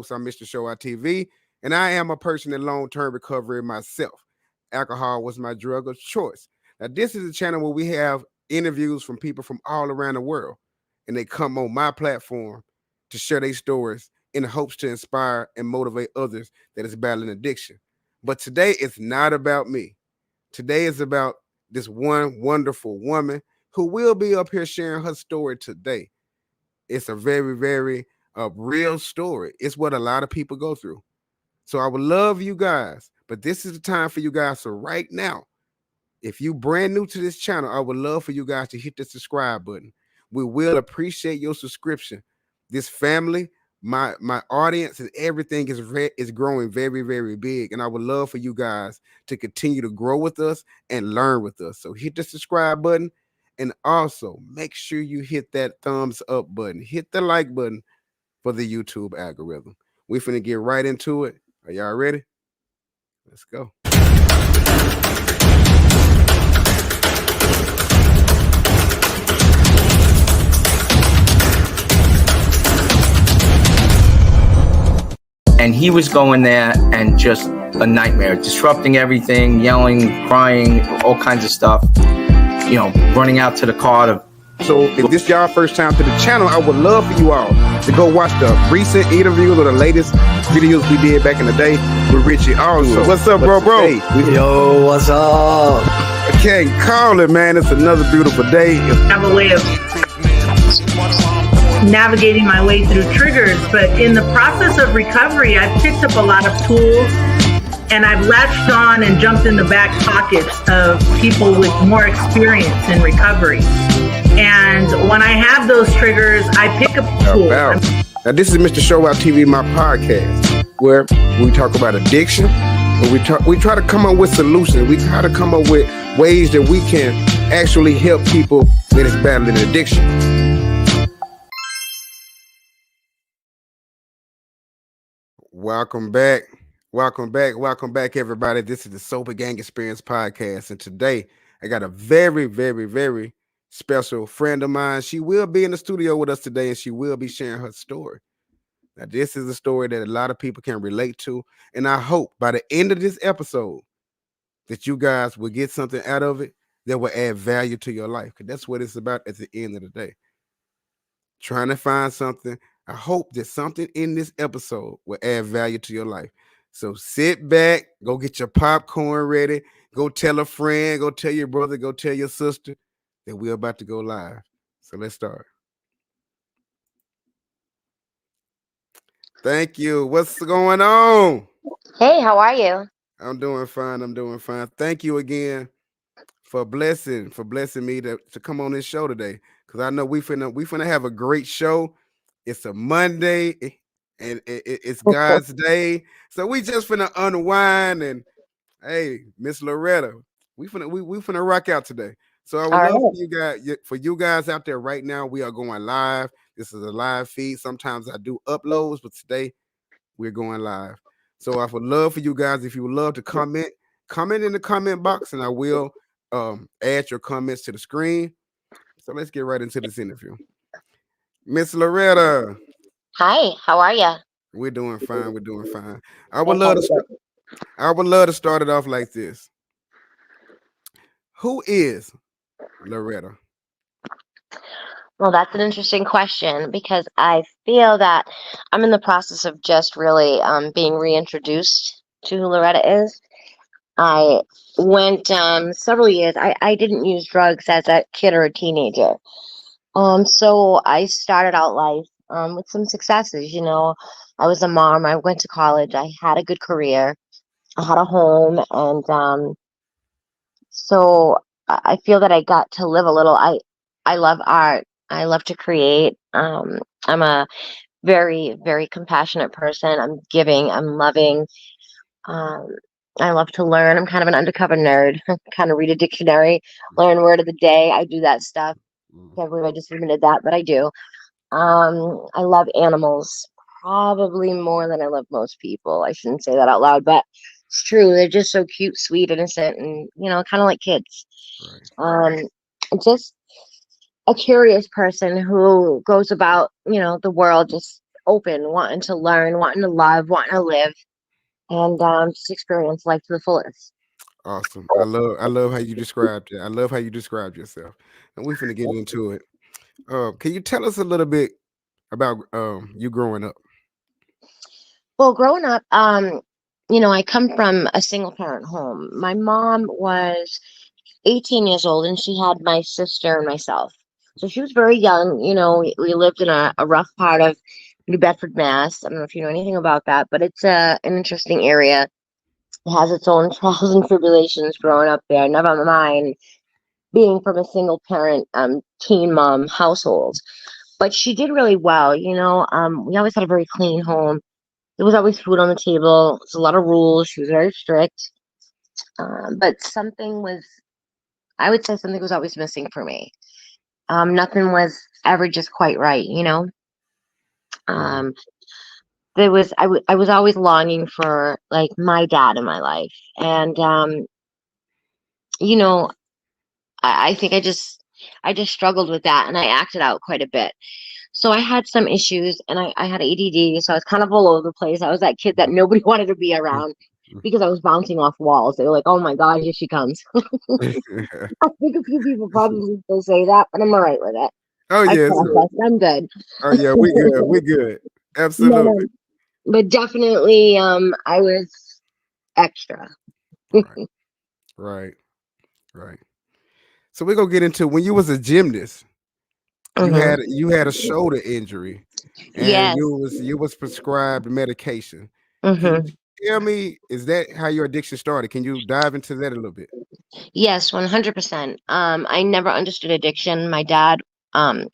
I'm Mr. Show Out TV, and I am a person in long-term recovery myself. Alcohol was my drug of choice. Now, this is a channel where we have interviews from people from all around the world, and they come on my platform to share their stories in the hopes to inspire and motivate others that is battling addiction. But today it's not about me. Today is about this one wonderful woman who will be up here sharing her story today. It's a very, very real story. It's what a lot of people go through. So I would love you guys, but this is the time for you guys. So right now, if you brand new to this channel, I would love for you guys to hit the subscribe button. We will appreciate your subscription. This family, my audience, and everything is growing very, very big, and I would love for you guys to continue to grow with us and learn with us. So hit the subscribe button, and also make sure you hit that thumbs up button, hit the like button for the YouTube algorithm. We finna get right into it. Are y'all ready? Let's go. And he was going there and just a nightmare, disrupting everything, yelling, crying, all kinds of stuff, you know, running out to the car to. So if this y'all first time to the channel, I would love for you all to go watch the recent interviews or the latest videos we did back in the day with Richie also. What's up, bro? Yo, what's up? I can't call it, man. It's another beautiful day. I have a way of navigating my way through triggers, but in the process of recovery, I've picked up a lot of tools, and I've latched on and jumped in the back pockets of people with more experience in recovery. And when I have those triggers, I pick up tools. Now, this is Mr. Show Out TV, my podcast, where we talk about addiction, but we try to come up with solutions. We try to come up with ways that we can actually help people that is battling addiction. Welcome back, everybody. This is the Sober Gang Experience podcast, and today I got a very, very, very special friend of mine. She will be in the studio with us today, and she will be sharing her story. Now, this is a story that a lot of people can relate to, and I hope by the end of this episode that you guys will get something out of it that will add value to your life, because that's what it's about at the end of the day. Trying to find something. I hope that something in this episode will add value to your life. So sit back, go get your popcorn ready, go tell a friend, go tell your brother, go tell your sister that we're about to go live. So let's start. Thank you. What's going on? Hey, how are you? I'm doing fine. Thank you again for blessing me to come on this show today, because I know we finna have a great show. It's a Monday, and it's God's day, so we just finna unwind. And hey, Miss Lorretta, we finna rock out today. So I would love for you guys out there right now. We are going live. This is a live feed. Sometimes I do uploads, but today we're going live. So I would love for you guys, if you would love to comment in the comment box, and I will add your comments to the screen. So let's get right into this interview. Miss Lorretta. Hi, how are you? We're doing fine. I would love to start it off like this. Who is Lorretta? Well, that's an interesting question, because I feel that I'm in the process of just really being reintroduced to who Lorretta is. I went several years. I didn't use drugs as a kid or a teenager. So I started out life with some successes. You know, I was a mom. I went to college. I had a good career. I had a home, and so I feel that I got to live a little. I love art. I love to create. I'm a very, very compassionate person. I'm giving. I'm loving. I love to learn. I'm kind of an undercover nerd. Kind of read a dictionary, learn word of the day. I do that stuff. Can't believe I just admitted that, but I do. I love animals probably more than I love most people. I shouldn't say that out loud, but it's true. They're just so cute, sweet, innocent, and kind of like kids. Right. Just a curious person who goes about the world just open, wanting to learn, wanting to love, wanting to live, and just experience life to the fullest. Awesome. I love how you described it. I love how you described yourself. And we finna get into it. Can you tell us a little bit about you growing up? Well, growing up, I come from a single parent home. My mom was 18 years old and she had my sister and myself. So she was very young. We lived in a rough part of New Bedford, Mass. I don't know if you know anything about that, but it's an interesting area. It has its own trials and tribulations growing up there. Never mind being from a single parent teen mom household. But she did really well. We always had a very clean home. There was always food on the table. There's a lot of rules. She was very strict. But I would say something was always missing for me. Nothing was ever just quite right. Mhm. Um, I was always longing for like my dad in my life. And, you know, I think I just struggled with that and I acted out quite a bit. So I had some issues and I had ADD. So I was kind of all over the place. I was that kid that nobody wanted to be around because I was bouncing off walls. They were like, oh my God, here she comes. I think a few people probably still say that, but I'm all right with it. Oh I yes. processed. I'm good. Oh yeah, we good. We good. No, Absolutely. no, but definitely, I was extra. Right. Right. Right. So we're gonna get into when you was a gymnast, Hmm. you had a shoulder injury and Yes. you was prescribed medication. Can you Hmm. tell me, is that how your addiction started? Can you dive into that a little bit? Yes, 100%. I never understood addiction. My dad,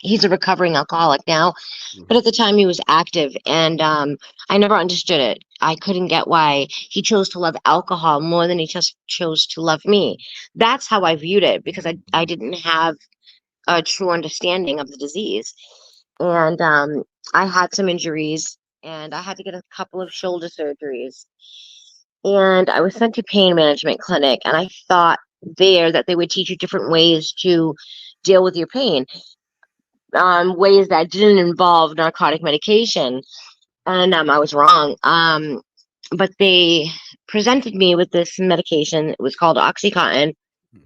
he's a recovering alcoholic now, but Mhm. at the time he was active, and I never understood it. I couldn't get why he chose to love alcohol more than he just chose to love me. That's how I viewed it because I didn't have a true understanding of the disease. And I had some injuries, and I had to get a couple of shoulder surgeries. And I was sent to pain management clinic, and I thought there that they would teach you different ways to deal with your pain, ways that didn't involve narcotic medication. And I was wrong. But they presented me with this medication. It was called Oxycontin.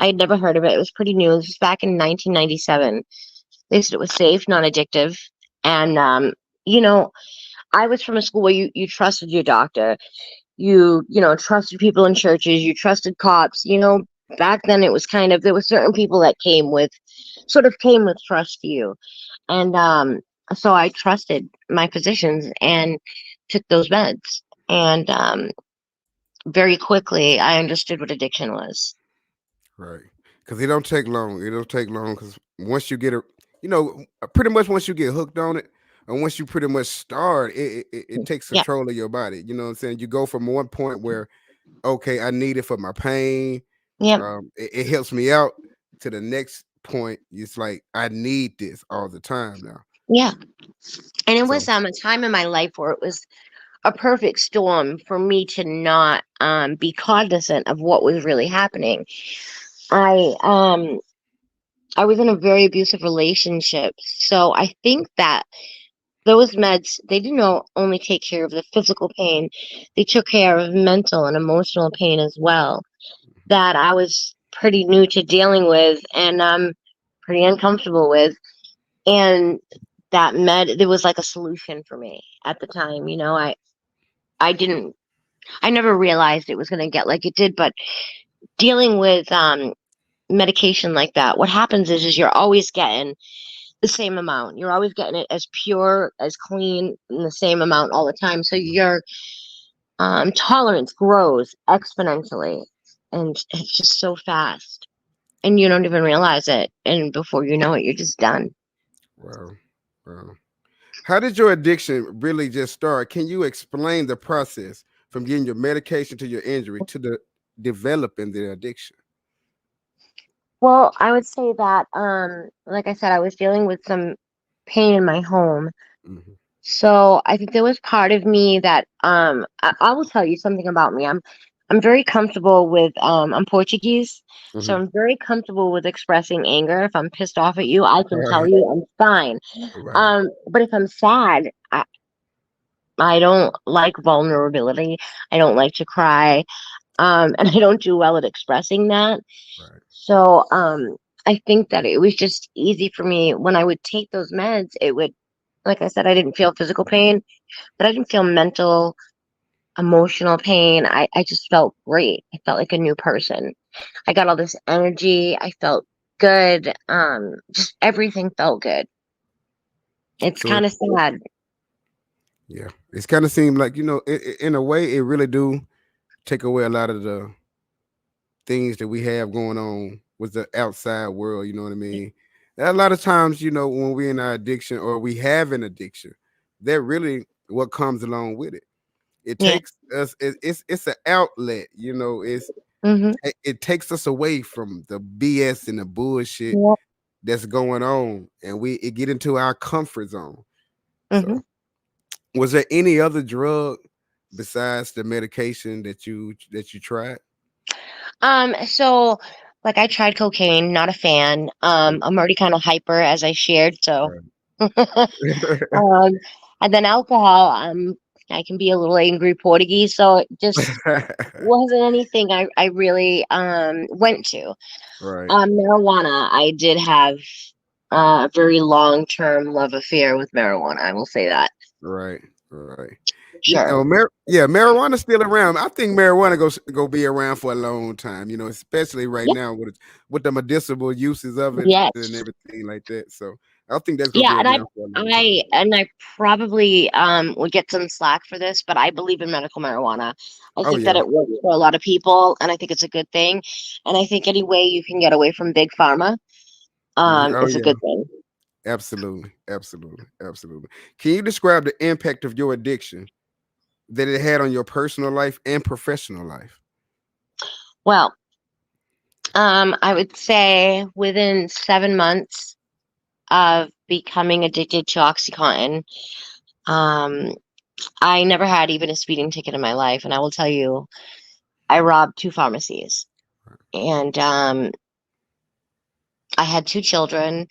I had never heard of it. It was pretty new. This was back in 1997. They said it was safe, non-addictive, and you know, I was from a school where you trusted your doctor. You trusted people in churches. You trusted cops. Back then it was kind of there were certain people that came with trust to you, and so I trusted my physicians and took those meds, and very quickly I understood what addiction was. Right. Because it don't take long. It don't take long because once you get a, pretty much once you get hooked on it, and once you pretty much start, it takes Yeah, control of your body. You know what I'm saying? You go from one point where, okay, I need it for my pain. yeah, It helps me out to the next point. It's like I need this all the time now. yeah. And it So was a time in my life where it was a perfect storm for me to not be cognizant of what was really happening. I um I was in a very abusive relationship, so I think that those meds they didn't only take care of the physical pain, they took care of mental and emotional pain as well. That I was pretty new to dealing with and pretty uncomfortable with, and that med there was like a solution for me at the time. I didn't I never realized it was going to get like it did, but dealing with medication like that, what happens is you're always getting the same amount. You're always getting it as pure, as clean, in the same amount all the time. So your tolerance grows exponentially, and it's just so fast, and you don't even realize it. And before you know it, you're just done. wow, wow. How did your addiction really just start? Can you explain the process from getting your medication to your injury to the developing the addiction? Well, I would say that, like I said, I was dealing with some pain in my home. Hmm. So I think there was part of me that I will tell you something about me. I'm very comfortable with I'm Portuguese, so Hmm. I'm very comfortable with expressing anger. If I'm pissed off at you, I can tell you I'm fine. Right. But if I'm sad, I don't like vulnerability. I don't like to cry. And I don't do well at expressing that. Right. So I think that it was just easy for me when I would take those meds. It would, like I said, I didn't feel physical pain, but I didn't feel mental, emotional pain. I just felt great. I felt like a new person. I got all this energy. I felt good. Just everything felt good. It's So kind of sad. yeah, it's kind of seemed like in a way, it really do take away a lot of the things that we have going on with the outside world. You know what I mean? A lot of times, when we're in our addiction or we have an addiction, that really what comes along with it. It Yeah. takes us. It's an outlet. Mm-hmm. It takes us away from the BS and the bullshit Yep. that's going on, and it get into our comfort zone. Mm-hmm. So, was there any other drug besides the medication that you tried? So like I tried cocaine, not a fan. I'm already kind of hyper as I shared, so and then alcohol, I can be a little angry Portuguese, so it just wasn't anything I really went to. Right, Marijuana, I did have a very long-term love affair with marijuana. I will say that. right, right. Sure. Marijuana's still around. I think marijuana go be around for a long time. Especially right Yeah. now with the medicinal uses of it and Yes. everything like that. So I think that's gonna Yeah, be and I around for a long time. I probably would get some slack for this, but I believe in medical marijuana. I Oh think that yeah. it works for a lot of people, and I think it's a good thing. And I think any way you can get away from big pharma, Oh is a yeah. good thing. Absolutely. Absolutely. Absolutely. Can you describe the impact of your addiction that it had on your personal life and professional life? Well, I would say within 7 months of becoming addicted to OxyContin, um, I never had even a speeding ticket in my life, and I will tell you, I robbed two pharmacies, and I had two children.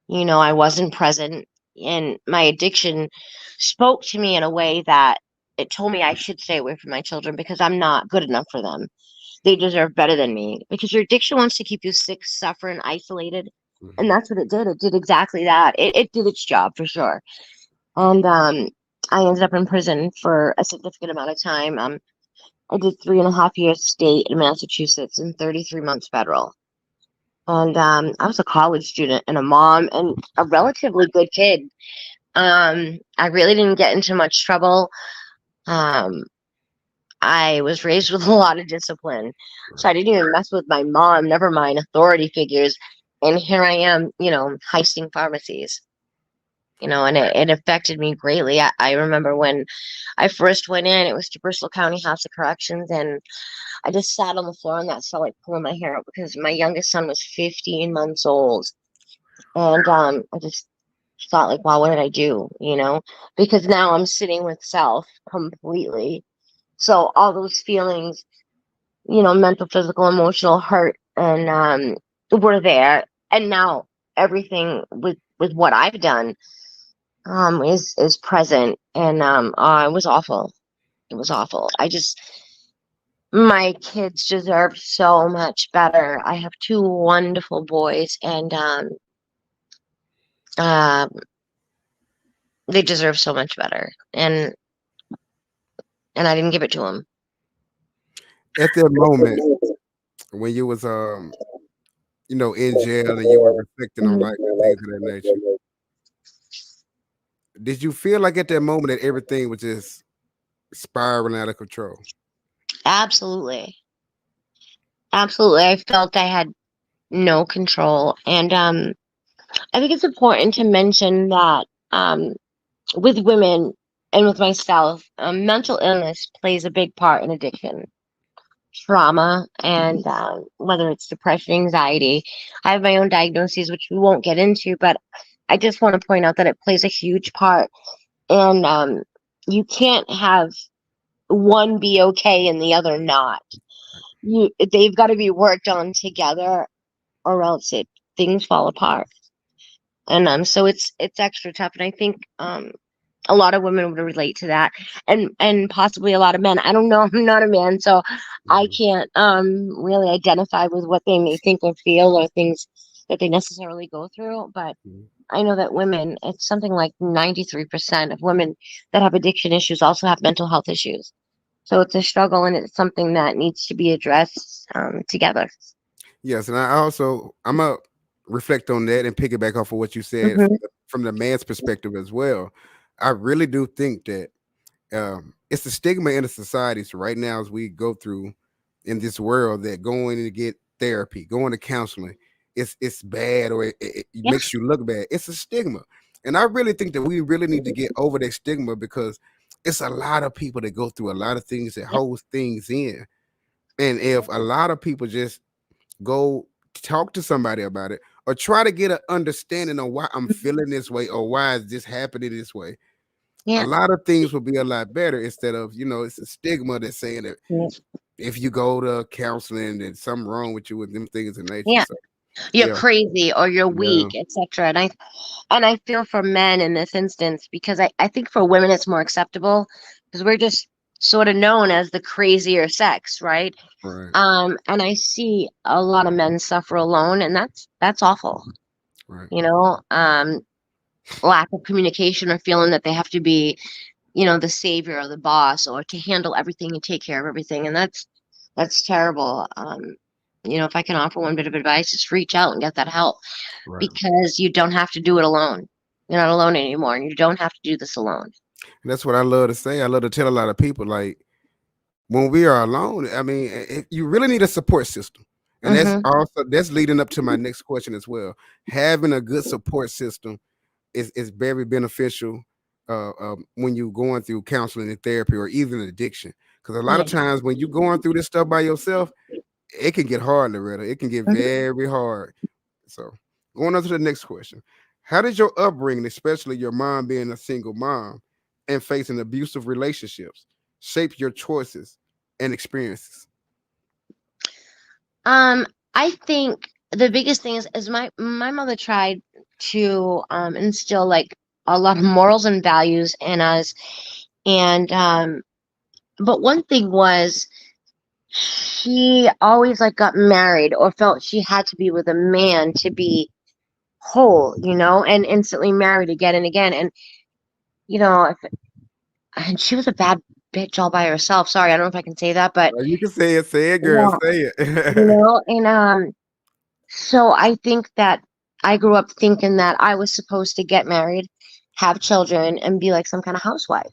I wasn't present, and my addiction spoke to me in a way that it told me I should stay away from my children because I'm not good enough for them. They deserve better than me because your addiction wants to keep you sick, suffering, isolated. And Mhm. that's what it did. It did exactly that. It did its job for sure. And I ended up in prison for a significant amount of time. I did 3.5 years state in Massachusetts and 33 months federal. And I was a college student and a mom and a relatively good kid. I really didn't get into much trouble. Um, I was raised with a lot of discipline, so I didn't even mess with my mom, never mind authority figures. And here I am, heisting pharmacies. And it affected me greatly. I remember when I first went in, it was to Bristol County House of Corrections, and I just sat on the floor in that cell, like pulling my hair out because my youngest son was 15 months old. And I just thought, like, wow, what did I do? Because now I'm sitting with self completely. So all those feelings, mental, physical, emotional hurt, and were there. And now everything with what I've done is present, and it was awful. It was awful. My kids deserve so much better. I have two wonderful boys, and um they deserve so much better, and I didn't give it to them. At that moment when you was in jail and you were reflecting on life and things of that nature, did you feel like at that moment that everything was just spiraling out of control? Absolutely, absolutely. I felt I had no control, and I think it's important to mention that with women and with myself, mental illness plays a big part in addiction, trauma, and whether it's depression, anxiety. I have my own diagnoses, which we won't get into, but I just want to point out that it plays a huge part. And you can't have one be okay and the other not. They've got to be worked on together, or else things fall apart. And so it's extra tough. And I think a lot of women would relate to that, and possibly a lot of men. I don't know. I'm not a man, so I Mhm. can't really identify with what they may think or feel or things that they necessarily go through. But Mhm. I know that women, it's something like 93% of women that have addiction issues also have mental health issues. So it's a struggle, and it's something that needs to be addressed together. Yes, and I'm gonna reflect on that and piggyback off of what you said Hmm. from the man's perspective as well. I really do think that it's the stigma in the society. So right now, as we go through in this world, that going to get therapy, going to counseling, it's bad or it Yeah. makes you look bad. It's a stigma, and I really think that we really need to get over that stigma because it's a lot of people that go through a lot of things that Yep. hold things in, and if a lot of people just go talk to somebody about it or try to get an understanding of why I'm feeling this way or why is this happening this way, a Yeah. lot of things will be a lot better instead of, it's a stigma that's saying that Yeah. if you go to counseling, there's something wrong with you with them things in nature. Yeah. So You're yeah, crazy or you're yeah, weak, etc. And I feel for men in this instance because I think for women it's more acceptable because we're just sort of known as the crazier sex, right? right, And I see a lot of men suffer alone, and that's awful. right. You know, lack of communication or feeling that they have to be, the savior or the boss or to handle everything and take care of everything, and that's terrible. If I can offer one bit of advice, just reach out and get that help Right. because you don't have to do it alone. You're not alone anymore, and you don't have to do this alone. And that's what I love to say. I love to tell a lot of people, like, when we are alone, I mean, you really need a support system. And Hmm. that's leading up to my next question as well. Having a good support system is very beneficial when you're going through counseling and therapy or even addiction. Because a lot Yeah. of times when you're going through this stuff by yourself, it can get hard, Loretta. It can get Mhm. very hard. So going on to the next question. How did your upbringing, especially your mom being a single mom and facing abusive relationships, shape your choices and experiences? Um, I think the biggest thing is my mother tried to instill like a lot of morals and values in us, and but one thing was she always like got married or felt she had to be with a man to be whole, and instantly married again and again, and you know, if, and she was a bad bitch all by herself. Sorry, I don't know if I can say that, but You can say it, girl. yeah, Say it. and so I think that I grew up thinking that I was supposed to get married, have children, and be like some kind of housewife.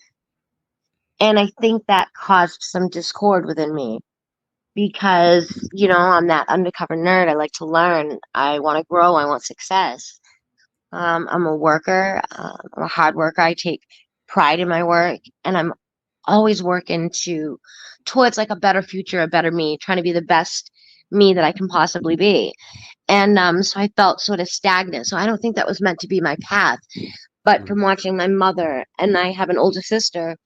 And I think that caused some discord within me because, I'm that undercover nerd. I like to learn. I want to grow. I want success. I'm a worker. I'm a hard worker. I take pride in my work, and I'm always working towards like a better future, a better me, trying to be the best me that I can possibly be. And so I felt sort of stagnant. So I don't think that was meant to be my path. But Mhm. from watching my mother, and I have an older sister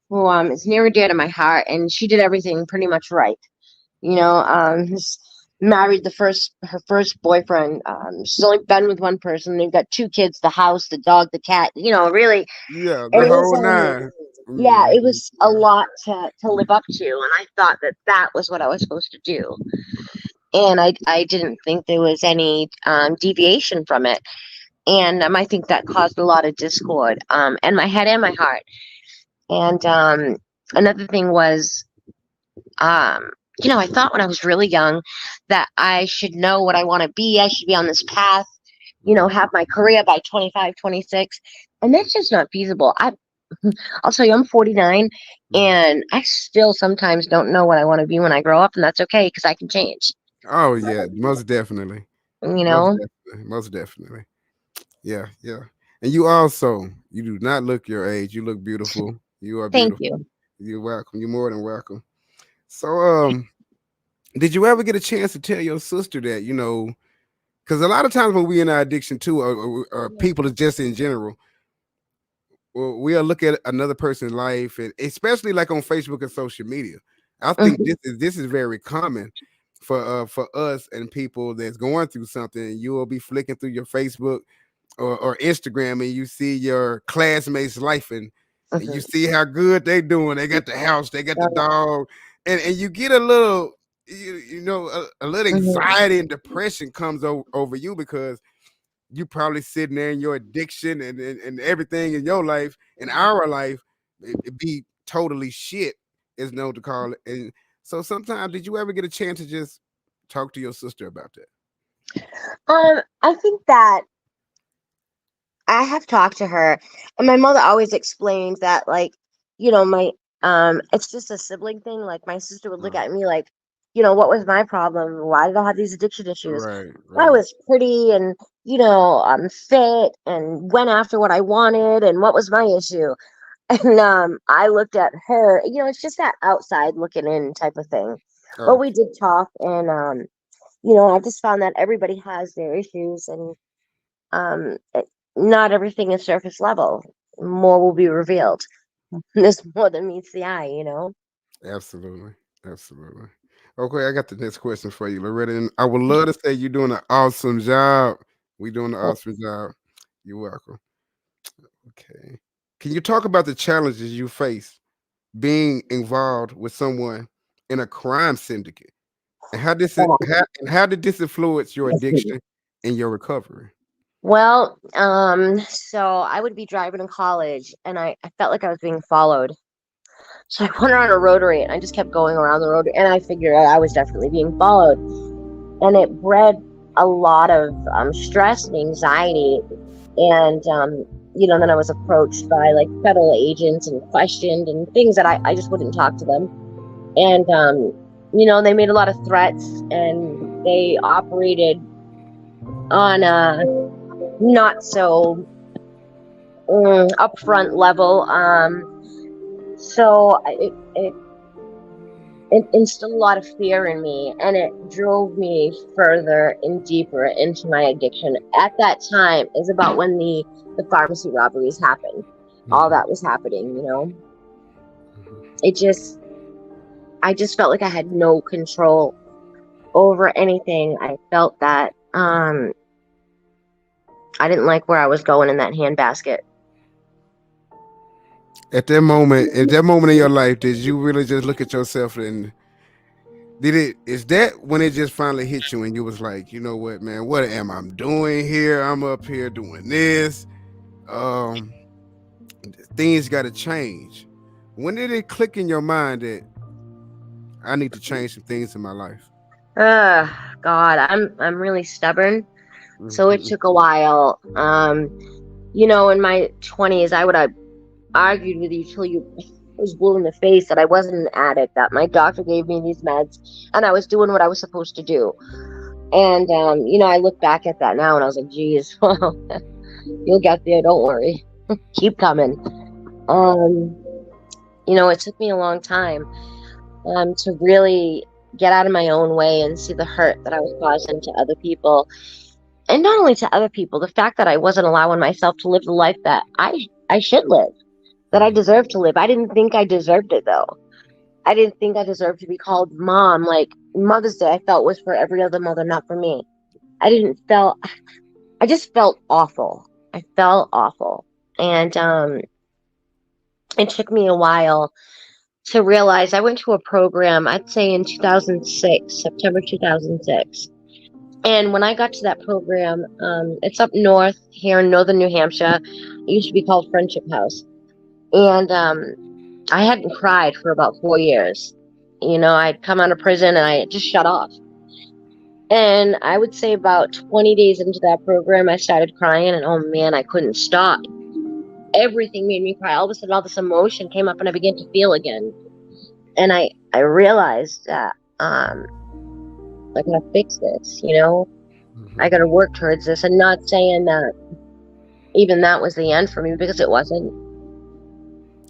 who is near and dear to my heart, and she did everything pretty much right. Married her first boyfriend. She's only been with one person. They've got two kids, the house, the dog, the cat. Yeah, It the was whole nine. yeah, Mhm. it was a lot to live up to, and I thought that that was what I was supposed to do, and I didn't think there was any deviation from it, and I think that caused a lot of discord, in my head and my heart. And another thing was, um, I thought when I was really young that I should know what I want to be. I should be on this path, Mhm. have my career by 25, 26, and that's just not feasible. I'll tell you, I'm 49, Mhm. and I still sometimes don't know what I want to be when I grow up, and that's okay because I can change. Oh yeah, most definitely. You Most know, definitely. Most definitely. Yeah, yeah. And you do not look your age. You look beautiful. You are thank beautiful. you. You're welcome. You're more than welcome. So, did you ever get a chance to tell your sister that, because a lot of times when we in our addiction too, or people just in general, well, we'll look at another person's life, and especially like on Facebook and social media. I think Mhm. this is very common for us and people that's going through something. You will be flicking through your Facebook, or Instagram and you see your classmates life and you Mhm. see how good they doing. They got the house, they got the dog, and you get a little, a little Mhm. anxiety and depression comes over you because you probably sitting there in your addiction and everything in your life, in our life, it be totally shit, is known to call it. And so sometimes, did you ever get a chance to just talk to your sister about that? I think that I have talked to her, and my mother always explains that, like, my it's just a sibling thing. Like, my sister would look Uh, at me like, what was my problem? Why did I have these addiction issues? right, I right. was pretty and I'm fit and went after what I wanted, and what was my issue? And I looked at her. It's just that outside looking in type of thing. But we Okay, did talk, and I just found that everybody has their issues, and not everything is surface level. More will be revealed. There's more than meets the eye. absolutely, absolutely. Okay, I got the next question for you, Loretta. And I would love to say you're doing an awesome job. We doing an awesome job. You're welcome. Okay. Can you talk about the challenges you face being involved with someone in a crime syndicate, and how did this influence your addiction and your recovery? Well, so I would be driving in college, and I felt like I was being followed. So I went around a rotary, and I just kept going around the rotary, and I figured out I was definitely being followed. And it bred a lot of stress and anxiety. And, then I was approached by like federal agents and questioned and things that I just wouldn't talk to them. And, they made a lot of threats, and they operated on a not so upfront level. So it instilled a lot of fear in me, and it drove me further and deeper into my addiction. At that time is about when the pharmacy robberies happened. All Mhm, that was happening. mhm. I just felt like I had no control over anything. I felt that I didn't like where I was going in that handbasket. At that moment in your life, did you really just look at yourself and is that when it just finally hit you and you was like, you know what, man, what am I doing here? I'm up here doing this. Um, things got to change. When did it click in your mind that I need to change some things in my life? uh God, I'm really stubborn, so it Mhm. took a while. In my 20s, I would have argued with you till you was blue in the face that I wasn't an addict, that my doctor gave me these meds, and I was doing what I was supposed to do. And I look back at that now, and I was like, geez, well, you'll get there, don't worry. Keep coming. um it took me a long time to really get out of my own way and see the hurt that I was causing to other people. And not only to other people, the fact that I wasn't allowing myself to live the life that I should live, that I Mhm. deserve to live. I didn't think I deserved it, though. I didn't think I deserved to be called mom. Like, Mother's Day, I felt was for every other mother, not for me. I just felt awful. I felt awful. And it took me a while to realize. I went to a program, I'd say in 2006, September 2006. And when I got to that program, it's up north here in northern New Hampshire. It used to be called Friendship House. And I hadn't cried for about 4 years. I'd come out of prison and I just shut off. And I would say about 20 days into that program, I started crying, and oh man, I couldn't stop. Everything made me cry. All of a sudden, all this emotion came up, and I began to feel again. And I realized that I gotta fix this. I gotta Mhm. work towards this. And not saying that even that was the end for me, because it wasn't.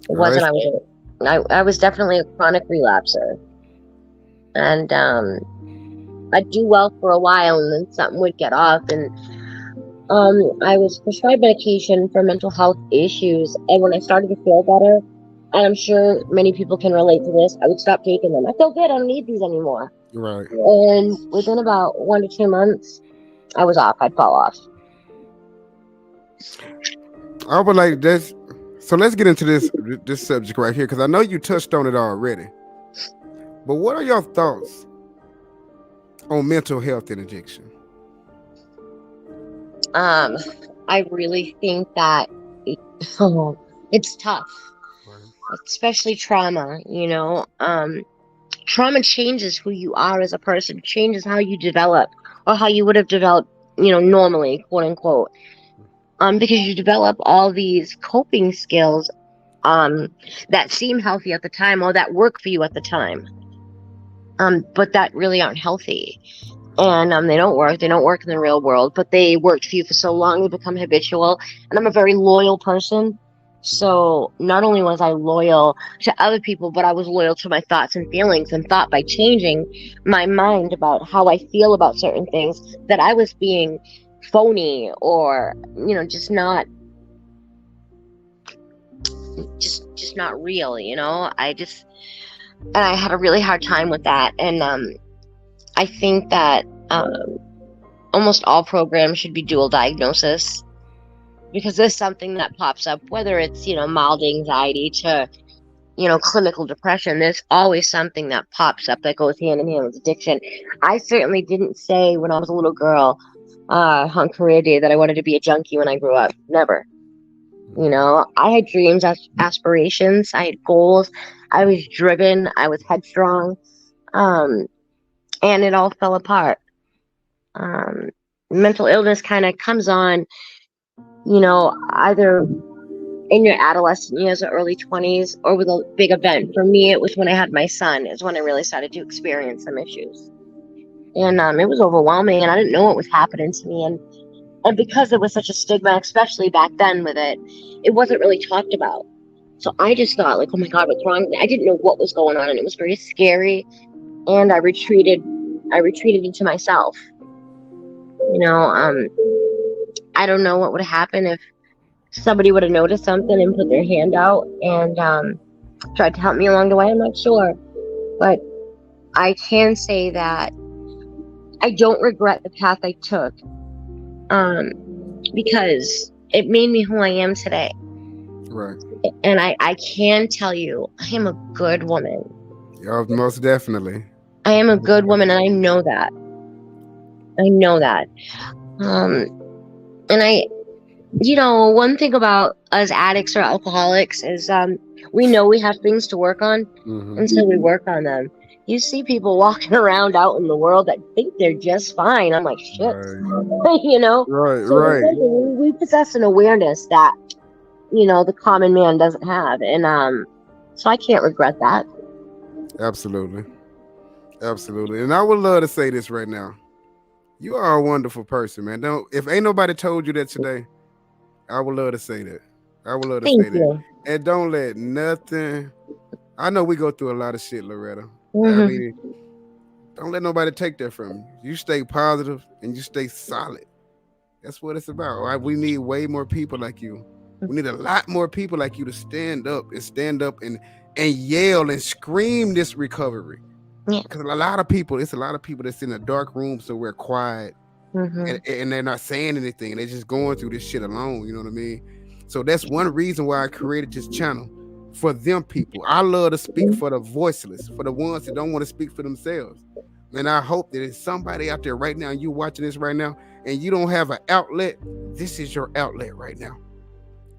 It All right. wasn't. I was definitely a chronic relapser, and I'd do well for a while, and then something would get off. And I was prescribed medication for mental health issues, and when I started to feel better, and I'm sure many people can relate to this, I would stop taking them. I feel good. I don't need these anymore. Right. And within about 1 to 2 months, I was off. I'd fall off. I would like this. So let's get into this subject right here because I know you touched on it already. But what are your thoughts on mental health and addiction? I really think that it, it's tough, especially trauma. Trauma changes who you are as a person, changes how you develop or how you would have developed, normally, quote unquote. Because you develop all these coping skills, that seem healthy at the time or that work for you at the time, but that really aren't healthy. And they don't work. They don't work in the real world, but they worked for you for so long, they become habitual. And I'm a very loyal person. So not only was I loyal to other people, but I was loyal to my thoughts and feelings, and thought by changing my mind about how I feel about certain things that I was being phony or, just not real. And I had a really hard time with that. And I think that almost all programs should be dual diagnosis, because there's something that pops up, whether it's, mild anxiety to, clinical depression. There's always something that pops up that goes hand in hand with addiction. I certainly didn't say when I was a little girl on career day that I wanted to be a junkie when I grew up. Never. I had dreams, aspirations, I had goals. I was driven, I was headstrong. And it all fell apart. Mental illness kind of comes on, either in your adolescent years or early 20s or with a big event. For me, it was when I had my son, is when I really started to experience some issues. And it was overwhelming, and I didn't know what was happening to me. And because there was such a stigma, especially back then with it, it wasn't really talked about. So I just thought, like, oh my God, what's wrong? I didn't know what was going on, and it was very scary. And I retreated into myself. I don't know what would happen if somebody would have noticed something and put their hand out and tried to help me along the way. I'm not sure. But I can say that I don't regret the path I took, because it made me who I am today. Right. And I can tell you, I am a good woman. Yeah, most definitely. I am a good woman, and I know that. And one thing about us addicts or alcoholics is we know we have things to work on, and so we work on them. You see people walking around out in the world that think they're just fine. I'm like, shit. Right. Right. We possess an awareness that, the common man doesn't have. And so I can't regret that. Absolutely. And I would love to say this right now. You are a wonderful person, man. If ain't nobody told you that today, I would love to say that. Thank you. And don't let nothing. I know we go through a lot of shit, Lorretta. I mean, don't let nobody take that from you. You stay positive and you stay solid. That's what it's about, right? We need way more people like you. We need a lot more people like you to stand up and yell and scream this recovery. Yeah. Because it's a lot of people that's in a dark room, so we're quiet, and they're not saying anything. They're just going through this shit alone. You know what I mean? So that's one reason why I created this channel, for them people. I love to speak for the voiceless, for the ones that don't want to speak for themselves. And I hope that there's somebody out there right now, you watching this right now, and you don't have an outlet. This is your outlet right now.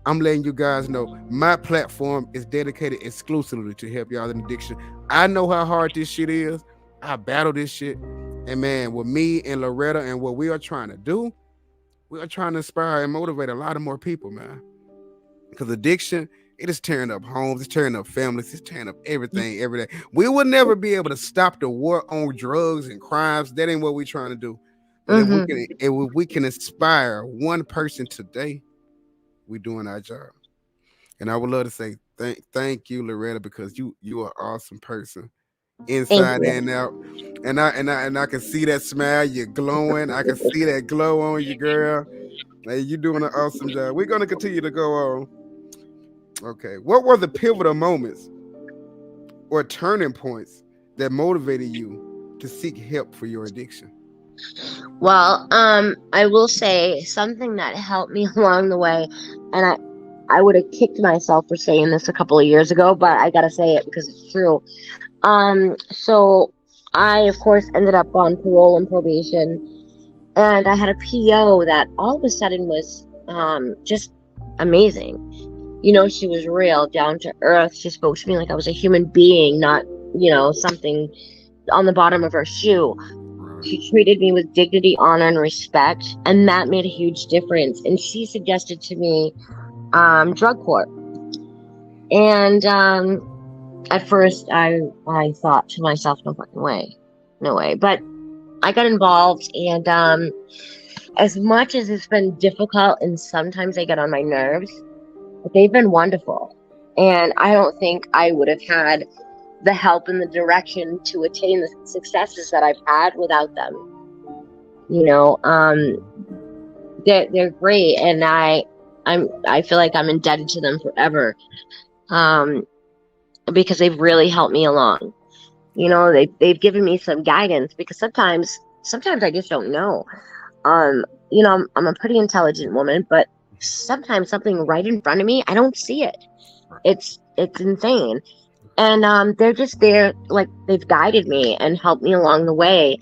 I'm letting you guys know my platform is dedicated exclusively to help y'all in addiction. I know how hard this shit is. I battle this shit. And man, with me and Lorretta and what we are trying to do, we are trying to inspire and motivate a lot of more people, man. Because addiction, it is tearing up homes, it's tearing up families, it's tearing up everything every day. We will never be able to stop the war on drugs and crimes. That ain't what we're trying to do. But if we can inspire one person today, we're doing our job. And I would love to say thank you, Lorretta, because you are an awesome person, inside and out. And I can see that smile. You're glowing. I can see that glow on you, girl. Hey, you're doing an awesome job. We're gonna continue to go on. Okay, what were the pivotal moments or turning points that motivated you to seek help for your addiction? Well, I will say something that helped me along the way, and I would have kicked myself for saying this a couple of years ago, but I gotta say it because it's true. So I, of course, ended up on parole and probation, and I had a PO that all of a sudden was just amazing. You know, she was real, down to earth. She spoke to me like I was a human being, not, something on the bottom of her shoe. She treated me with dignity, honor, and respect, and that made a huge difference. And she suggested to me drug court. And at first, I thought to myself, no fucking way, no way. But I got involved, and as much as it's been difficult, and sometimes they get on my nerves, but they've been wonderful. And I don't think I would have had the help and the direction to attain the successes that I've had without them. They're great, and I feel like I'm indebted to them forever, because they've really helped me along. They've given me some guidance, because sometimes I just don't know. I'm a pretty intelligent woman, but sometimes something right in front of me, I don't see it. It's insane. And they're just there, like they've guided me and helped me along the way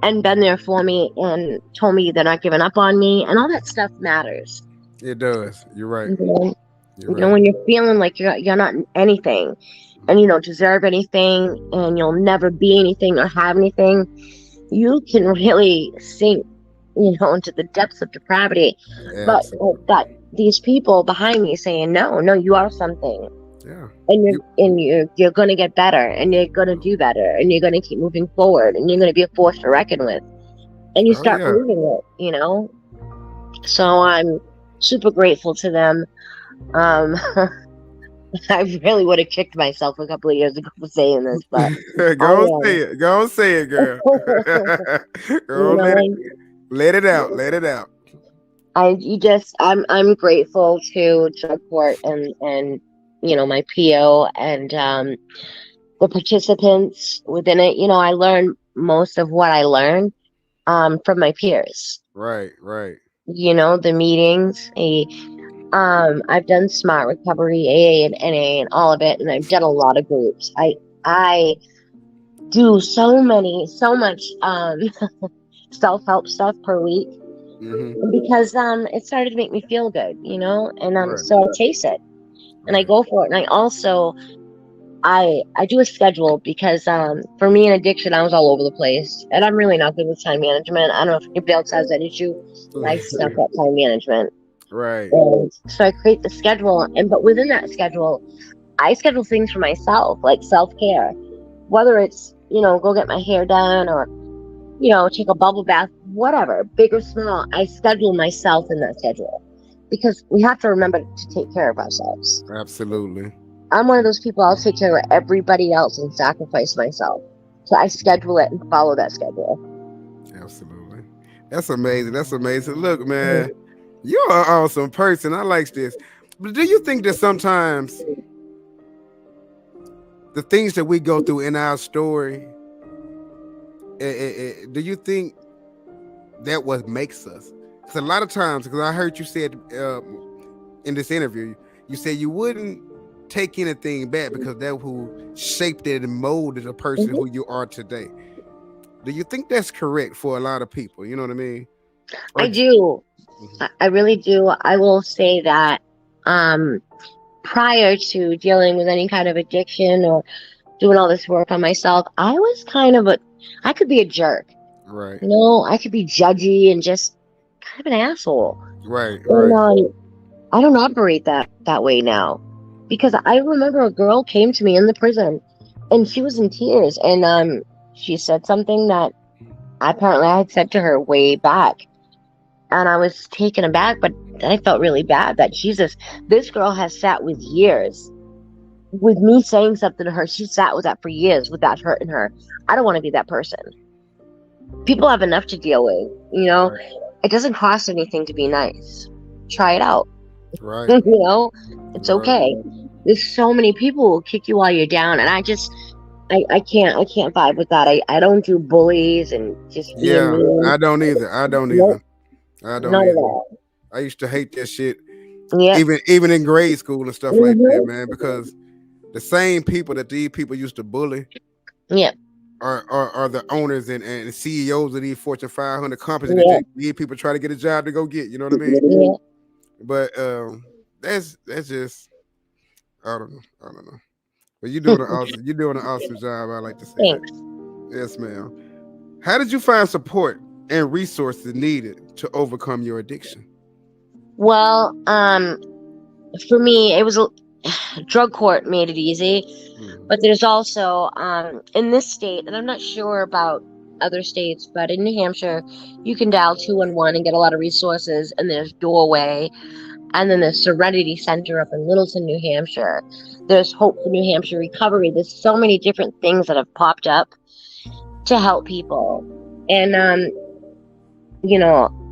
and been there for me and told me they're not giving up on me, and all that stuff matters. It does. You're right. You know, when you're feeling like you're not anything and you don't deserve anything and you'll never be anything or have anything, you can really sink, into the depths of depravity. Yeah, but I've got these people behind me saying, no, you are something. Yeah. And you're going to get better, and you're going to do better, and you're going to keep moving forward, and you're going to be a force to reckon with. And you start believing it, So I'm super grateful to them. I really would have kicked myself a couple of years ago for saying this, but Go say it. Go say it, girl. Girl, let it out. Let it out. I'm grateful to drug court and my PO and the participants within it. I learned most of what I learned from my peers. Right. The meetings. I've done Smart Recovery, AA and NA and all of it, and I've done a lot of groups. I do so much self-help stuff per week. Mm-hmm. Because it started to make me feel good, and so I chase it and I go for it. And I also I do a schedule because for me in addiction, I was all over the place, and I'm really not good with time management. I don't know if anybody else has that issue. I suck at time management. Right. And so I create the schedule, but within that schedule, I schedule things for myself, like self-care, whether it's go get my hair done or take a bubble bath, whatever, big or small. I schedule myself in that schedule because we have to remember to take care of ourselves. Absolutely. I'm one of those people, I'll take care of everybody else and sacrifice myself. So I schedule it and follow that schedule. Absolutely. That's amazing. Look, man, you're an awesome person. I like this. But do you think that sometimes the things that we go through in our story, do you think that what makes us? Because a lot of times, because I heard you said in this interview, you said you wouldn't take anything back because that who shaped it and molded the person who you are today. Do you think that's correct for a lot of people? You know what I mean? I do. I really do. I will say that prior to dealing with any kind of addiction or doing all this work on myself, I was I could be a jerk. Right. I could be judgy and just kind of an asshole. Right. And, I don't operate that way now, because I remember a girl came to me in the prison and she was in tears, and she said something that apparently I had said to her way back, and I was taken aback, but I felt really bad that Jesus, this girl has sat with years with me saying something to her. She sat with that for years without hurting her. I don't want to be that person. People have enough to deal with, Right. It doesn't cost anything to be nice. Try it out. Right. It's okay. There's so many people who will kick you while you're down, and I can't vibe with that. I don't do bullies and just being Yeah, mean. I don't either. I don't Nope, either. I don't not at either. all. I used to hate that shit, Yep. even in grade school and stuff like that, Mhm. man. Because the same people that these people used to bully Yep. are the owners and CEOs of these Fortune 500 companies that Yep. these people try to get a job to go get. You know what I mean? Yep. But that's just I don't know. I don't know. But you're doing an awesome job. I like to say that. Thanks. Yes, ma'am. How did you find support and resources needed to overcome your addiction? Well, for me, it was drug court made it easy, Mhm. but there's also in this state, and I'm not sure about other states, but in New Hampshire, you can dial 211 and get a lot of resources. And there's Doorway, and then there's Serenity Center up in Littleton, New Hampshire. There's Hope for New Hampshire Recovery. There's so many different things that have popped up to help people, and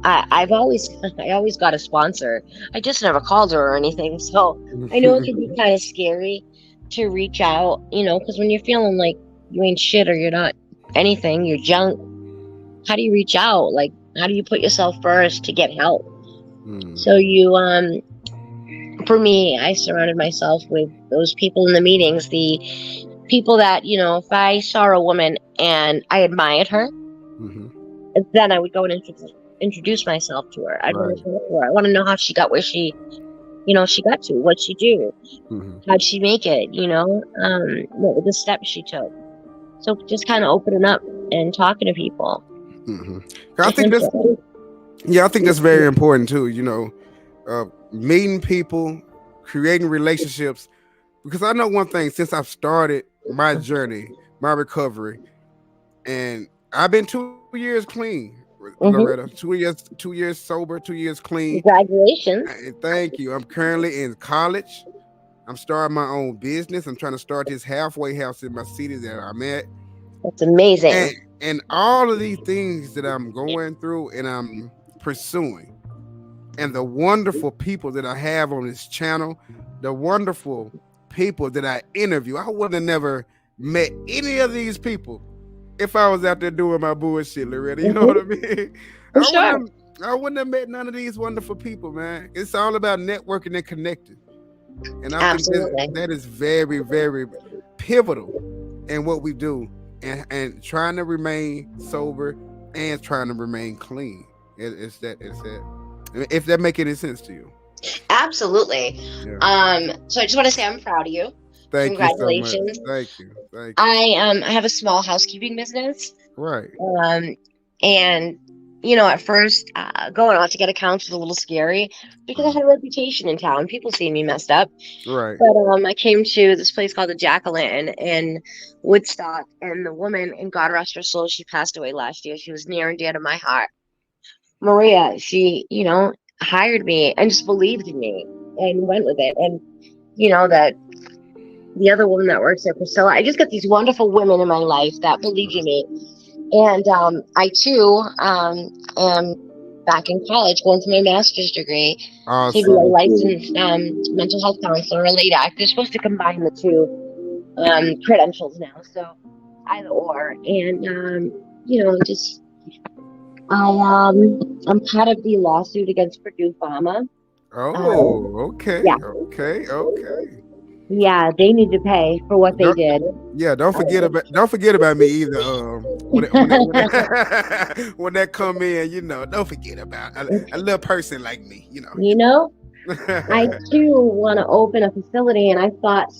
I've always I always got a sponsor. I just never called her or anything. So I know it can be kind of scary to reach out, because when you're feeling like you ain't shit or you're not anything, you're junk. How do you reach out? Like, how do you put yourself first to get help? So for me, I surrounded myself with those people in the meetings, the people that, if I saw a woman and I admired her, then I would go and introduce myself to her. I'd want to talk to her. I want to know how she got where she got to, what she do, how'd she make it, what were the steps she took. So just kind of opening up and talking to people. I think that's very important too. Meeting people, creating relationships. Because I know one thing, since I've started my journey, my recovery, and I've been 2 years clean, Lorretta. 2 years sober, 2 years clean. Congratulations. Thank you. I'm currently in college. I'm starting my own business. I'm trying to start this halfway house in my city that I'm at. That's amazing. And all of these things that I'm going through and I'm pursuing, and the wonderful people that I have on this channel, the wonderful people that I interview, I would have never met any of these people if I was out there doing my bullshit, Loretta. You know what I mean? I wouldn't have met none of these wonderful people, man. It's all about networking and connecting. And I think that is very, very pivotal in what we do, and trying to remain sober and trying to remain clean. It's that. If that make any sense to you. Absolutely. Yeah. So I just want to say I'm proud of you. Congratulations. You so much. Thank you. I have a small housekeeping business. Right. And at first going out to get accounts was a little scary because I had a reputation in town. People see me messed up. Right. But I came to this place called the Jack-O-Lantern in Woodstock, and the woman, and God rest her soul, she passed away last year. She was near and dear to my heart. Maria, she, hired me and just believed in me and went with it. And, that the other woman that works there, Priscilla, I just got these wonderful women in my life that believed in me. And I, too, am back in college going for my master's degree to be a licensed mental health counselor, a LADAC. They're supposed to combine the two credentials now. So either or. And, I'm part of the lawsuit against Purdue Pharma. Okay. Yeah. Okay. Yeah, they need to pay for what they did. Yeah, don't forget about me either. When that come in, don't forget about a little person like me. I too want to open a facility, and I thought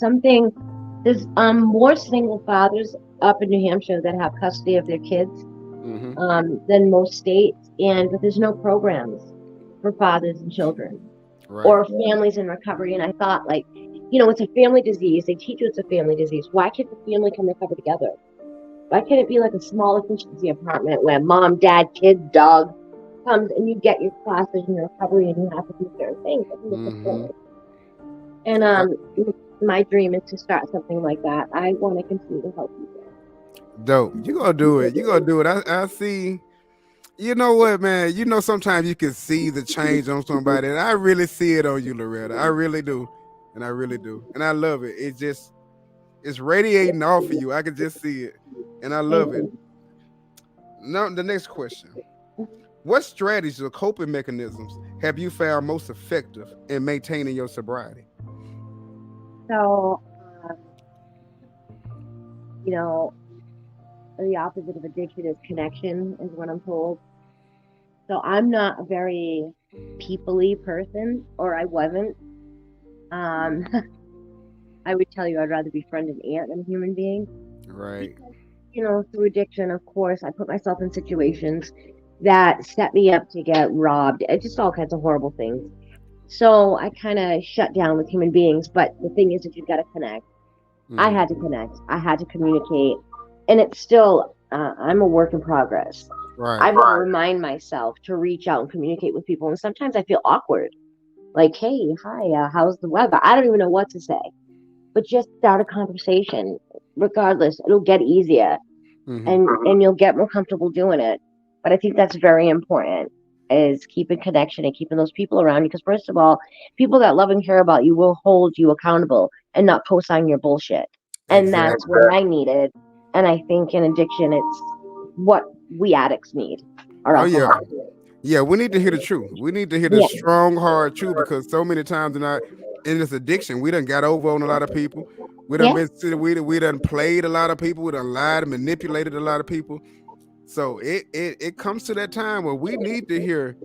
there's more single fathers up in New Hampshire that have custody of their kids than most states, but there's no programs for fathers and children or families in recovery. And I thought, it's a family disease. They teach you it's a family disease. Why can't the family come recover together? Why can't it be like a small efficiency apartment where mom, dad, kids, dog comes and you get your classes and your recovery and you have to do certain things? And my dream is to start something like that. I want to continue to help people. Dope. You're going to do it. I see. You know what, man? Sometimes you can see the change on somebody, and I really see it on you, Loretta. I really do. And I really do. And I love it. It's just, It's radiating off of you. I can just see it, and I love it. Now, the next question: what strategies or coping mechanisms have you found most effective in maintaining your sobriety? So, you know, the opposite of addiction is connection, is what I'm told. So I'm not a very people-y person, or I wasn't. Um, I would tell you I'd rather befriend an ant than a human being. Right. Through addiction, of course, I put myself in situations that set me up to get robbed. It's just all kinds of horrible things. So I kind of shut down with human beings. But the thing is that you've got to connect. I had to connect. I had to communicate. And it's still, I'm a work in progress. Right. I've got to remind myself to reach out and communicate with people. And sometimes I feel awkward. Like, hey, hi, how's the weather? I don't even know what to say. But just start a conversation. Regardless, it'll get easier. And you'll get more comfortable doing it. But I think that's very important, is keeping connection and keeping those people around you. Because first of all, people that love and care about you will hold you accountable and not co-sign your bullshit. And that's what I needed. And I think in addiction, it's what we addicts need. Oh yeah. Yeah, we need to hear the truth. We need to hear the strong, hard truth, because so many times in this addiction, we done got over on a lot of people. We done we done played a lot of people. We done lied and manipulated a lot of people. So it comes to that time where we need to hear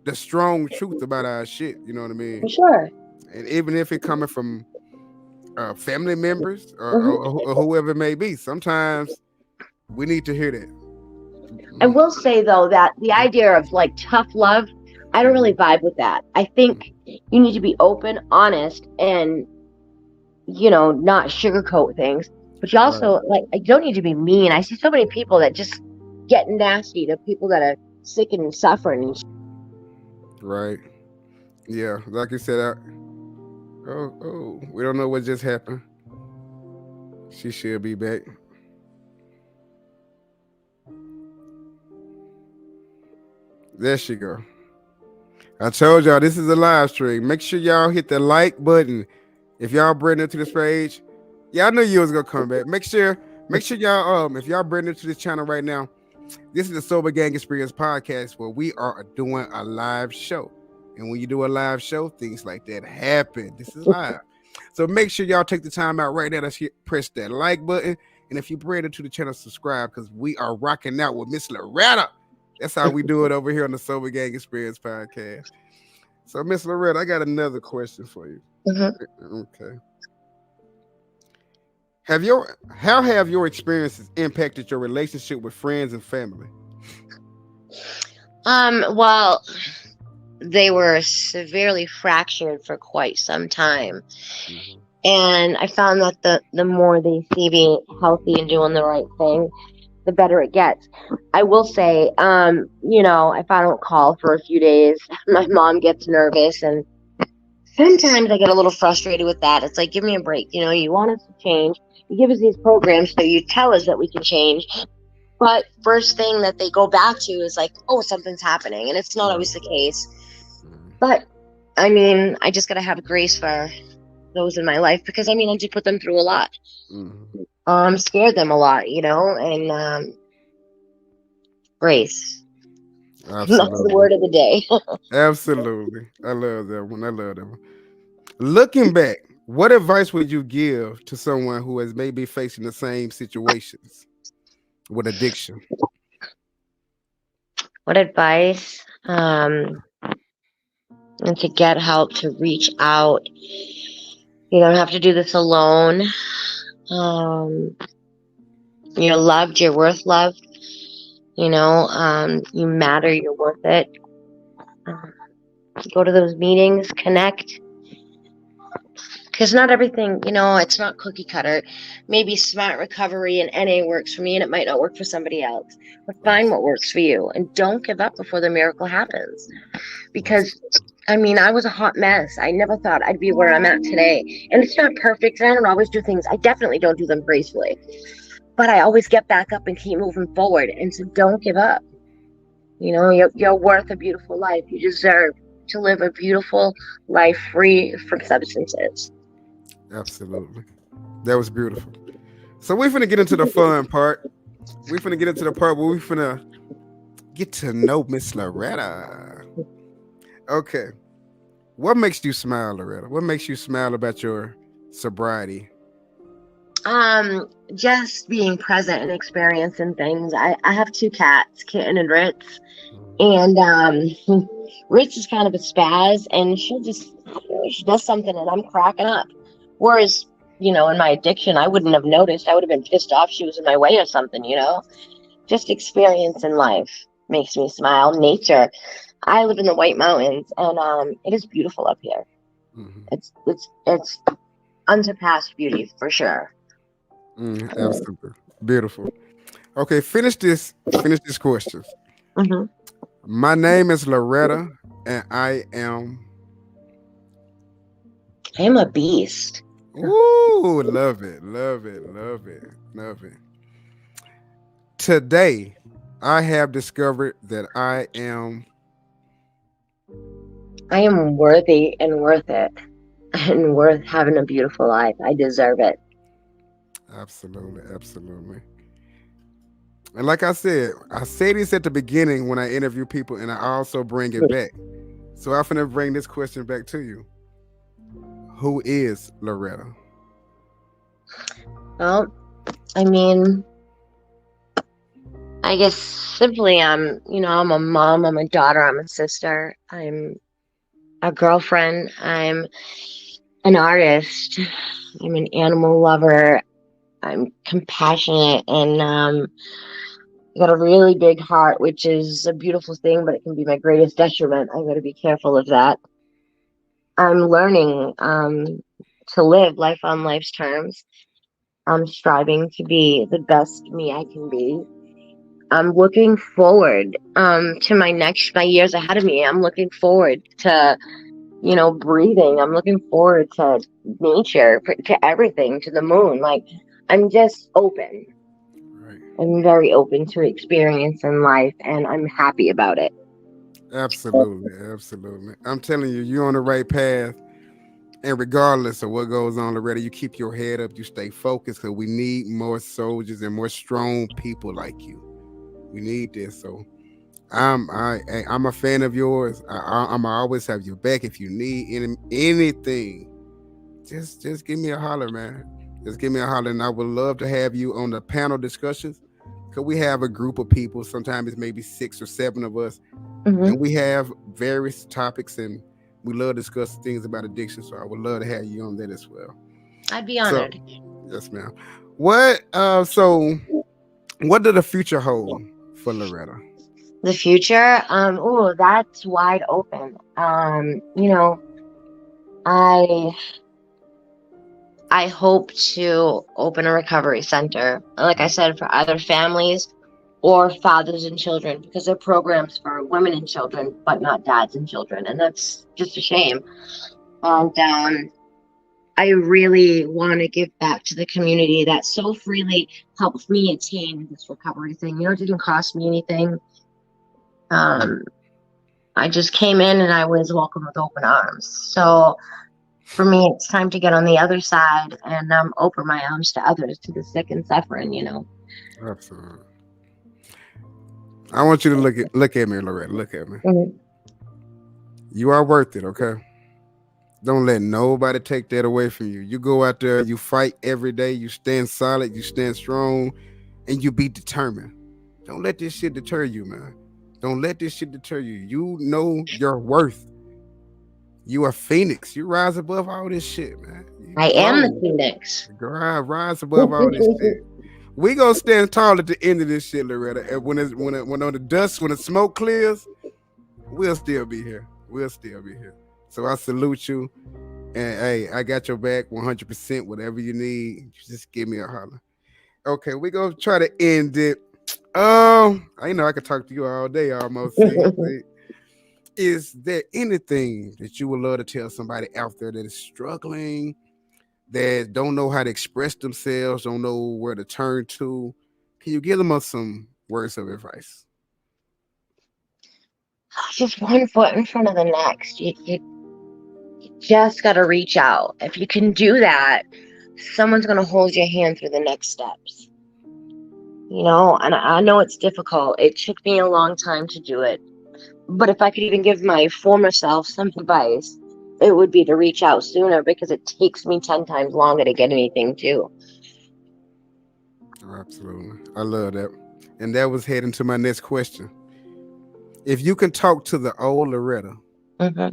the strong truth about our shit. You know what I mean? For sure. And even if it coming from family members or whoever it may be, sometimes we need to hear that. I will say though that the idea of like tough love, I don't really vibe with that. I think you need to be open, honest, and not sugarcoat things. But you also you don't need to be mean. I see so many people that just get nasty to people that are sick and suffering. Right. Yeah, like you said. We don't know what just happened. She should be back. There she go. I told y'all this is a live stream. Make sure y'all hit the like button. If y'all brand new to this page, I knew you was gonna come back. Make sure y'all if y'all brand new to this channel right now, this is the Sober Gang Experience podcast, where we are doing a live show. And when you do a live show, things like that happen. This is live. So make sure y'all take the time out right now to press that like button. And if you're brand new to the channel, subscribe, because we are rocking out with Miss Lorretta. That's how we do it over here on the Sober Gang Experience podcast. So, Miss Lorretta, I got another question for you. Okay. How have your experiences impacted your relationship with friends and family? Well, they were severely fractured for quite some time. And I found that the more they see me healthy and doing the right thing, the better it gets. I will say, if I don't call for a few days, my mom gets nervous, and sometimes I get a little frustrated with that. It's like, give me a break. You want us to change. You give us these programs, so you tell us that we can change. But first thing that they go back to is like, oh, something's happening. And it's not always the case. But, I just got to have grace for those in my life, because, I did put them through a lot. Scared them a lot, and grace. Absolutely. That's the word of the day. Absolutely. I love that one. Looking back, what advice would you give to someone who is maybe facing the same situations with addiction? What advice? And to get help, to reach out. You don't have to do this alone. You're loved, you're worth love. You matter, you're worth it. Go to those meetings, connect. Because not everything, it's not cookie cutter. Maybe Smart Recovery and NA works for me, and it might not work for somebody else. But find what works for you, and don't give up before the miracle happens. Because, I was a hot mess. I never thought I'd be where I'm at today. And it's not perfect, and I don't always do things. I definitely don't do them gracefully. But I always get back up and keep moving forward. And so don't give up. You're worth a beautiful life. You deserve to live a beautiful life free from substances. Absolutely. That was beautiful. So we finna get into the fun part. We finna get into the part where we finna get to know Miss Lorretta. Okay. What makes you smile, Lorretta? What makes you smile about your sobriety? Just being present and experiencing things. I have two cats, Kitten and Ritz. And Ritz is kind of a spaz, and she does something and I'm cracking up. Whereas, in my addiction, I wouldn't have noticed. I would have been pissed off she was in my way or something. Just experience in life makes me smile. Nature. I live in the White Mountains, and it is beautiful up here. Mm-hmm. It's unsurpassed beauty for sure. Absolutely beautiful. Okay, finish this question. Mm-hmm. My name is Lorretta, and I am. I'm a beast. Ooh, love it, love it, love it, love it. Today, I have discovered that I am. I am worthy and worth it, and worth having a beautiful life. I deserve it. Absolutely, absolutely. And like I say this at the beginning when I interview people, and I also bring it back. So I'm gonna bring this question back to you. Who is Lorretta? Well, I mean, I guess simply I'm a mom, I'm a daughter, I'm a sister, I'm a girlfriend, I'm an artist, I'm an animal lover, I'm compassionate, and I got a really big heart, which is a beautiful thing, but it can be my greatest detriment. I got to be careful of that. I'm learning to live life on life's terms. I'm striving to be the best me I can be. I'm looking forward to my years ahead of me. I'm looking forward to, breathing. I'm looking forward to nature, to everything, to the moon. Like, I'm just open. Right. I'm very open to experience in life, and I'm happy about it. Absolutely, absolutely. I'm telling you, you're on the right path. And regardless of what goes on, Loretta, you keep your head up, you stay focused, because we need more soldiers and more strong people like you. We need this. So I'm a fan of yours. I'm always have your back. If you need anything, just give me a holler, man. Just give me a holler, and I would love to have you on the panel discussions. Because we have a group of people. Sometimes it's maybe 6 or 7 of us, and we have various topics, and we love to discuss things about addiction. So I would love to have you on that as well. I'd be honored. So, yes, ma'am. So what does the future hold for Lorretta? The future, that's wide open. I hope to open a recovery center, like I said, for either families or fathers and children, because they're programs for women and children, but not dads and children, and that's just a shame. And I really want to give back to the community that so freely helped me attain this recovery thing. It didn't cost me anything. I just came in and I was welcomed with open arms. So for me, it's time to get on the other side and open my arms to others, to the sick and suffering. Absolutely. I want you to look at me, Lorretta. Look at me. Mm-hmm. You are worth it, okay? Don't let nobody take that away from you. You go out there, you fight every day, you stand solid, you stand strong, and you be determined. Don't let this shit deter you, man. Don't let this shit deter you. You know your worth. You are Phoenix. You rise above all this shit, man. I am the Phoenix. Rise above all this shit. We gonna stand tall at the end of this shit, Lorretta. And when the smoke clears, we'll still be here. So I salute you. And hey, I got your back 100%. Whatever you need, just give me a holler. Okay, we gonna try to end it. I know I could talk to you all day almost. See. Is there anything that you would love to tell somebody out there that is struggling, that don't know how to express themselves, don't know where to turn to? Can you give them some words of advice? Just one foot in front of the next. You just got to reach out. If you can do that, someone's going to hold your hand through the next steps. You know, and I know it's difficult. It took me a long time to do it. But if I could even give my former self some advice, it would be to reach out sooner, because it takes me 10 times longer to get anything too. Absolutely. I love that. And that was heading to my next question. If you can talk to the old Lorretta, Hmm.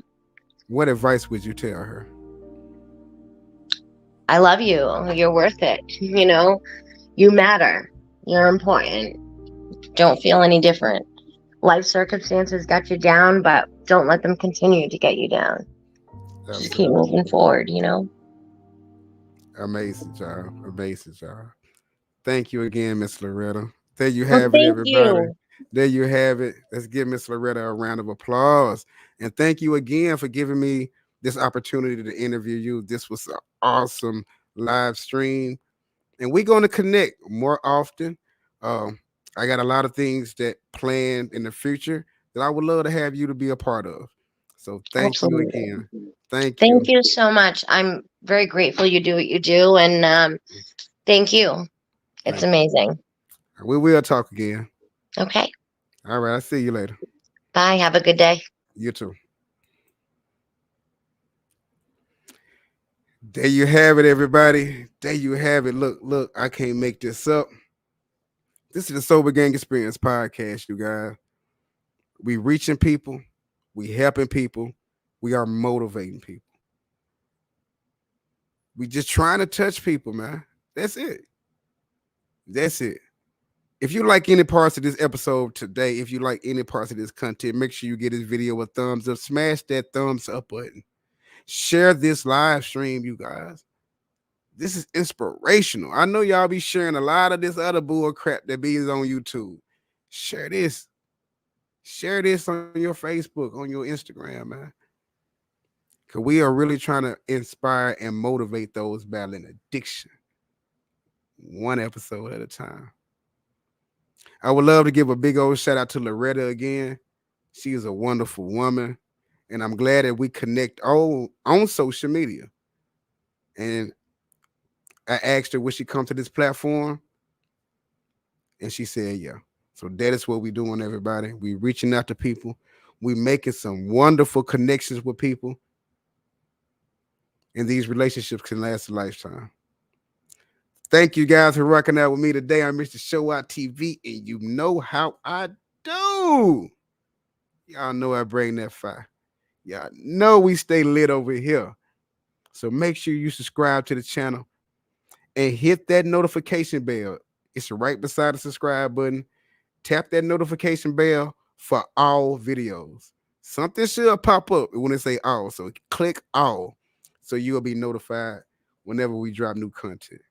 what advice would you tell her? I love you. You're worth it. You know, you matter. You're important. Don't feel any different. Life circumstances got you down, but don't let them continue to get you down. Just keep moving forward, you know? Amazing job. Amazing job. Thank you again, Miss Lorretta. There you Well, have it, thank everybody. you. There you have it. Let's give Miss Lorretta a round of applause. And thank you again for giving me this opportunity to interview you. This was an awesome live stream. And we're going to connect more often. Um, I got a lot of things that planned in the future that I would love to have you to be a part of. So thank you Absolutely. again. Thank Thank you. you so much. I'm very grateful you do what you do, and thank you. It's Thank amazing. you. We will talk again. Okay. All right. I'll see you later. Bye. Have a good day. You too. There you have it, everybody. There you have it. Look, I can't make this up. This is the Sober Gang Experience podcast, you guys. We reaching people, we helping people, we are motivating people. We just trying to touch people, man. That's it. That's it. If you like any parts of this episode today, if you like any parts of this content, make sure you give this video a thumbs up. Smash that thumbs up button. Share this live stream, you guys. This is inspirational. I know y'all be sharing a lot of this other bull crap that be on YouTube. Share this. Share this on your Facebook, on your Instagram, man. Because we are really trying to inspire and motivate those battling addiction. One episode at a time. I would love to give a big old shout out to Lorretta again. She is a wonderful woman. And I'm glad that we connect on social media. And I asked her would she come to this platform, and she said yeah. So that is what we're doing, everybody. We're reaching out to people. We're making some wonderful connections with people, and these relationships can last a lifetime. Thank you guys for rocking out with me today. I'm Mr. Show Out TV, and you know how I do. Y'all know I bring that fire. Y'all know we stay lit over here. So make sure you subscribe to the channel and hit that notification bell. It's right beside the subscribe button. Tap that notification bell for all videos. Something should pop up when it say all. So click all so you'll be notified whenever we drop new content.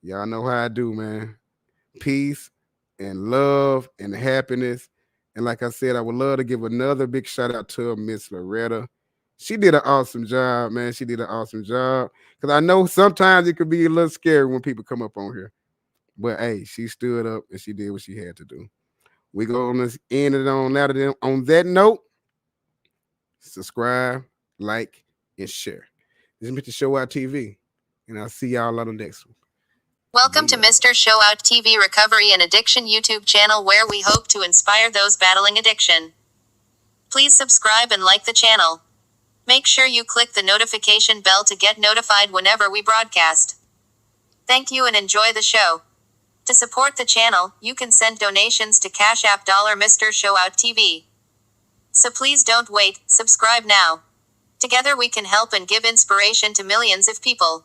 Y'all know how I do, man. Peace and love and happiness. And like I said, I would love to give another big shout out to Miss Lorretta. She did an awesome job, man. She did an awesome job. Because I know sometimes it could be a little scary when people come up on here. But hey, she stood up and she did what she had to do. We go on this end it on that note. Subscribe, like, and share. This is Mr. Show Out TV. And I'll see y'all on the next one. Welcome to Mr. Show Out TV Recovery and Addiction YouTube channel, where we hope to inspire those battling addiction. Please subscribe and like the channel. Make sure you click the notification bell to get notified whenever we broadcast. Thank you and enjoy the show. To support the channel, you can send donations to Cash App $Mr. Show Out TV. So please don't wait, subscribe now. Together we can help and give inspiration to millions of people.